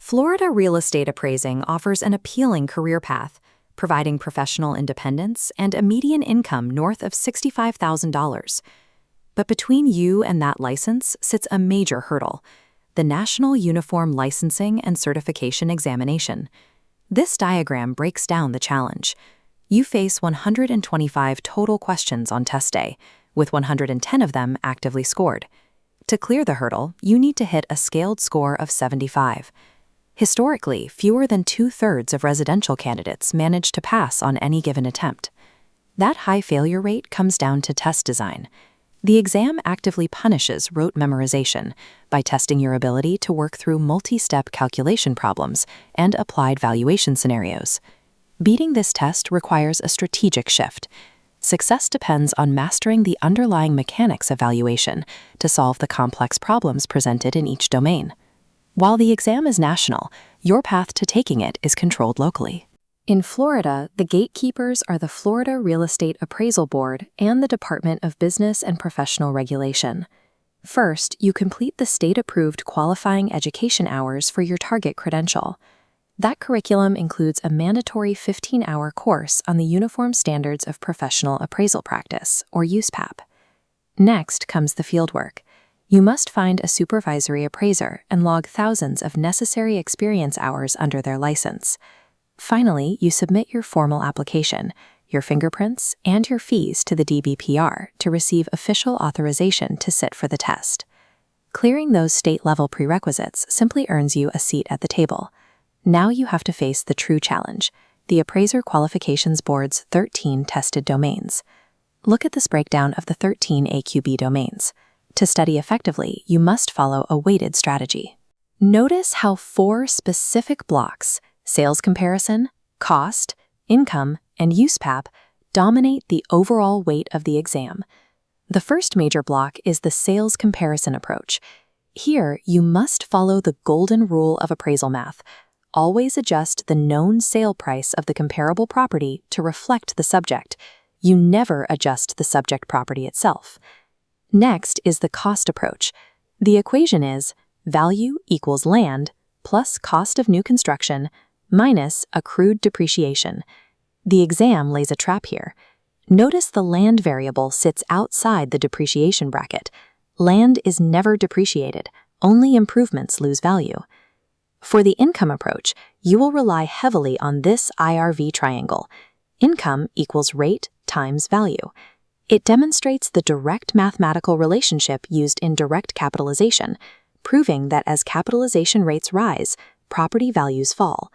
Florida Real Estate Appraising offers an appealing career path, providing professional independence and a median income north of $65,000. But between you and that license sits a major hurdle: the National Uniform Licensing and Certification Examination. This diagram breaks down the challenge. You face 125 total questions on test day, with 110 of them actively scored. To clear the hurdle, you need to hit a scaled score of 75. Historically, fewer than 2/3 of residential candidates manage to pass on any given attempt. That high failure rate comes down to test design. The exam actively punishes rote memorization by testing your ability to work through multi-step calculation problems and applied valuation scenarios. Beating this test requires a strategic shift. Success depends on mastering the underlying mechanics of valuation to solve the complex problems presented in each domain. While the exam is national, your path to taking it is controlled locally. In Florida, the gatekeepers are the Florida Real Estate Appraisal Board and the Department of Business and Professional Regulation. First, you complete the state-approved qualifying education hours for your target credential. That curriculum includes a mandatory 15-hour course on the Uniform Standards of Professional Appraisal Practice, or USPAP. Next comes the fieldwork. You must find a supervisory appraiser and log thousands of necessary experience hours under their license. Finally, you submit your formal application, your fingerprints, and your fees to the DBPR to receive official authorization to sit for the test. Clearing those state-level prerequisites simply earns you a seat at the table. Now you have to face the true challenge: the Appraiser Qualifications Board's 13 tested domains. Look at this breakdown of the 13 AQB domains. To study effectively, you must follow a weighted strategy. Notice how 4 specific blocks, sales comparison, cost, income, and USPAP, dominate the overall weight of the exam. The first major block is the sales comparison approach. Here, you must follow the golden rule of appraisal math. Always adjust the known sale price of the comparable property to reflect the subject. You never adjust the subject property itself. Next is the cost approach. The equation is value equals land plus cost of new construction minus accrued depreciation. The exam lays a trap here. Notice the land variable sits outside the depreciation bracket. Land is never depreciated, only improvements lose value. For the income approach, you will rely heavily on this IRV triangle. Income equals rate times value. It demonstrates the direct mathematical relationship used in direct capitalization, proving that as capitalization rates rise, property values fall.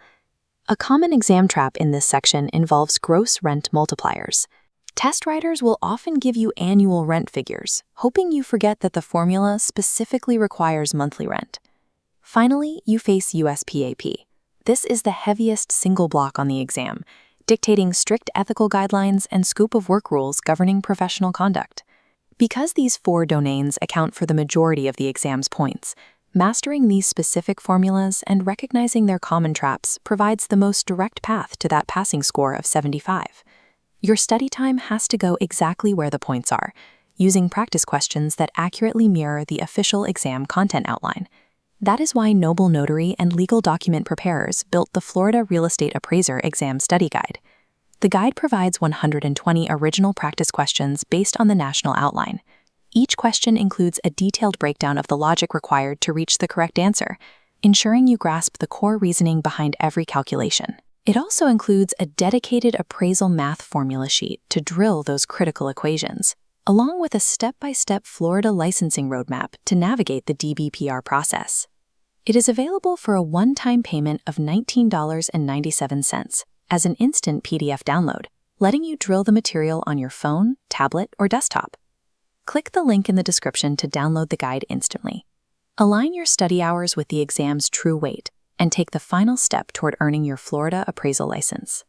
A common exam trap in this section involves gross rent multipliers. Test writers will often give you annual rent figures, hoping you forget that the formula specifically requires monthly rent. Finally, you face USPAP. This is the heaviest single block on the exam, dictating strict ethical guidelines and scope of work rules governing professional conduct. Because these 4 domains account for the majority of the exam's points, mastering these specific formulas and recognizing their common traps provides the most direct path to that passing score of 75. Your study time has to go exactly where the points are, using practice questions that accurately mirror the official exam content outline. That is why Noble Notary and legal document preparers built the Florida Real Estate Appraiser Exam Study Guide. The guide provides 120 original practice questions based on the national outline. Each question includes a detailed breakdown of the logic required to reach the correct answer, ensuring you grasp the core reasoning behind every calculation. It also includes a dedicated appraisal math formula sheet to drill those critical equations, along with a step-by-step Florida licensing roadmap to navigate the DBPR process. It is available for a one-time payment of $19.97 as an instant PDF download, letting you drill the material on your phone, tablet, or desktop. Click the link in the description to download the guide instantly. Align your study hours with the exam's true weight and take the final step toward earning your Florida appraisal license.